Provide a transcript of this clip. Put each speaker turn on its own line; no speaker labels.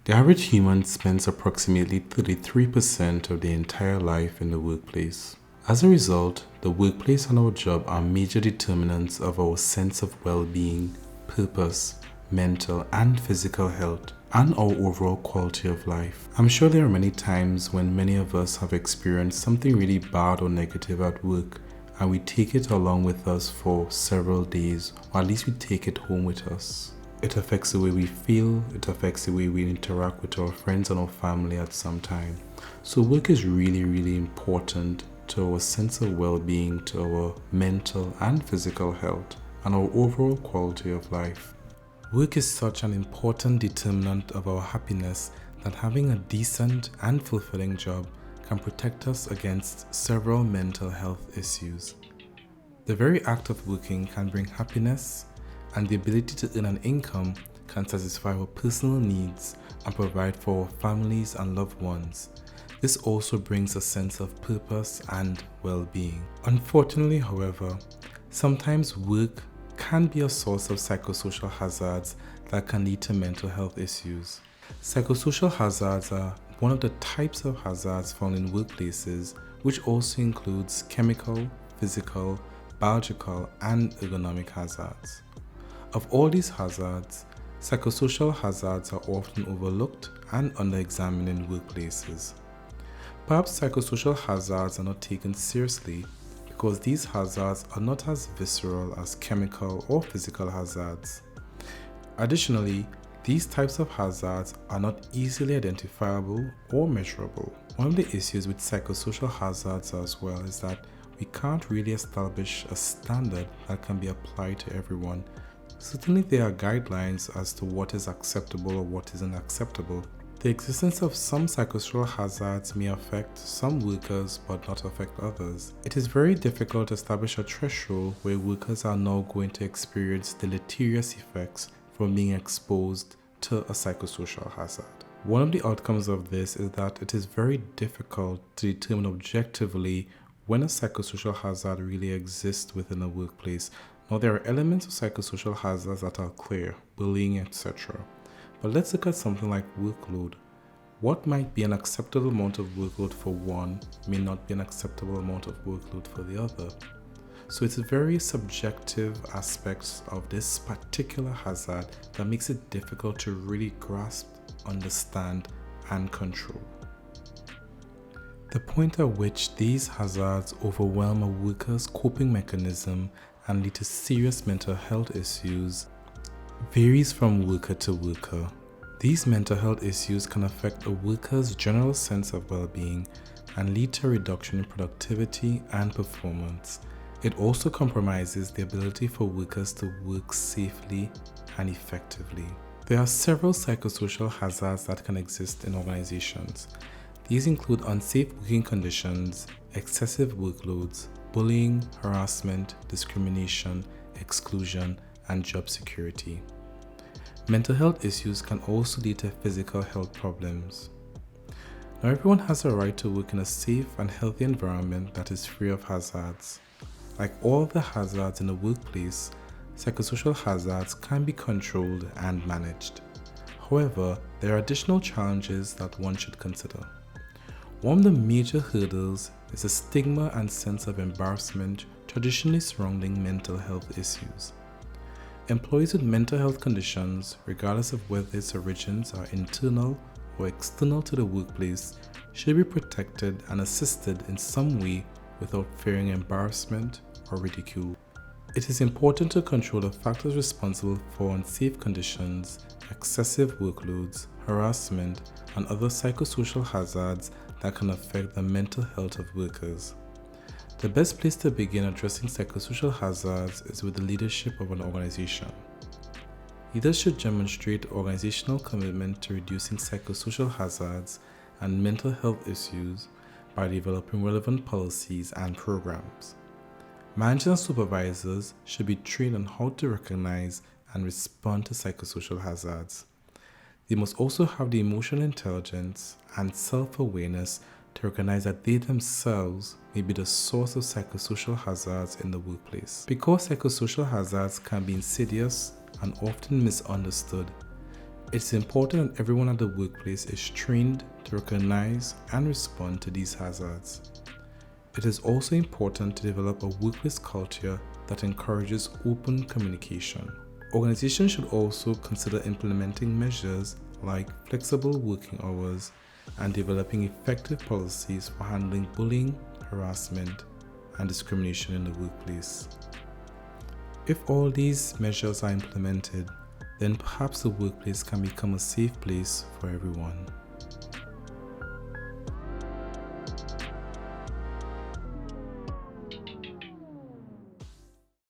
The average human spends approximately 33% of their entire life in the workplace. As a result, the workplace and our job are major determinants of our sense of well-being, purpose, mental and physical health, and our overall quality of life. I'm sure there are many times when many of us have experienced something really bad or negative at work, and we take it along with us for several days, or at least we take it home with us. It affects the way we feel, it affects the way we interact with our friends and our family at some time. So work is really, really important to our sense of well-being, to our mental and physical health, and our overall quality of life. Work is such an important determinant of our happiness that having a decent and fulfilling job can protect us against several mental health issues. The very act of working can bring happiness, and the ability to earn an income can satisfy our personal needs and provide for our families and loved ones. This also brings a sense of purpose and well-being. Unfortunately, however, sometimes work can be a source of psychosocial hazards that can lead to mental health issues. Psychosocial hazards are one of the types of hazards found in workplaces, which also includes chemical, physical, biological, and ergonomic hazards. Of all these hazards, psychosocial hazards are often overlooked and under-examined in workplaces. Perhaps psychosocial hazards are not taken seriously because these hazards are not as visceral as chemical or physical hazards. Additionally, these types of hazards are not easily identifiable or measurable. One of the issues with psychosocial hazards as well is that we can't really establish a standard that can be applied to everyone. Certainly there are guidelines as to what is acceptable or what isn't acceptable. The existence of some psychosocial hazards may affect some workers but not affect others. It is very difficult to establish a threshold where workers are now going to experience deleterious effects from being exposed to a psychosocial hazard. One of the outcomes of this is that it is very difficult to determine objectively when a psychosocial hazard really exists within a workplace. Now, there are elements of psychosocial hazards that are clear, bullying, etc. But let's look at something like workload. What might be an acceptable amount of workload for one may not be an acceptable amount of workload for the other. So it's very subjective aspects of this particular hazard that makes it difficult to really grasp, understand, and control. The point at which these hazards overwhelm a worker's coping mechanism and lead to serious mental health issues varies from worker to worker. These mental health issues can affect a worker's general sense of well-being and lead to a reduction in productivity and performance. It also compromises the ability for workers to work safely and effectively. There are several psychosocial hazards that can exist in organizations. These include unsafe working conditions, excessive workloads, bullying, harassment, discrimination, exclusion, and job security. Mental health issues can also lead to physical health problems. Now, everyone has a right to work in a safe and healthy environment that is free of hazards. Like all of the hazards in the workplace, psychosocial hazards can be controlled and managed. However, there are additional challenges that one should consider. One of the major hurdles is the stigma and sense of embarrassment traditionally surrounding mental health issues. Employees with mental health conditions, regardless of whether its origins are internal or external to the workplace, should be protected and assisted in some way without fearing embarrassment or ridicule. It is important to control the factors responsible for unsafe conditions, excessive workloads, harassment, and other psychosocial hazards that can affect the mental health of workers. The best place to begin addressing psychosocial hazards is with the leadership of an organization. Leaders should demonstrate organizational commitment to reducing psychosocial hazards and mental health issues by developing relevant policies and programs. Managers and supervisors should be trained on how to recognize and respond to psychosocial hazards. They must also have the emotional intelligence and self-awareness to recognize that they themselves may be the source of psychosocial hazards in the workplace. Because psychosocial hazards can be insidious and often misunderstood, It's important that everyone at the workplace is trained to recognize and respond to these hazards. It is also important to develop a workplace culture that encourages open communication. Organizations should also consider implementing measures like flexible working hours and developing effective policies for handling bullying, harassment, and discrimination in the workplace. If all these measures are implemented, then perhaps the workplace can become a safe place for everyone.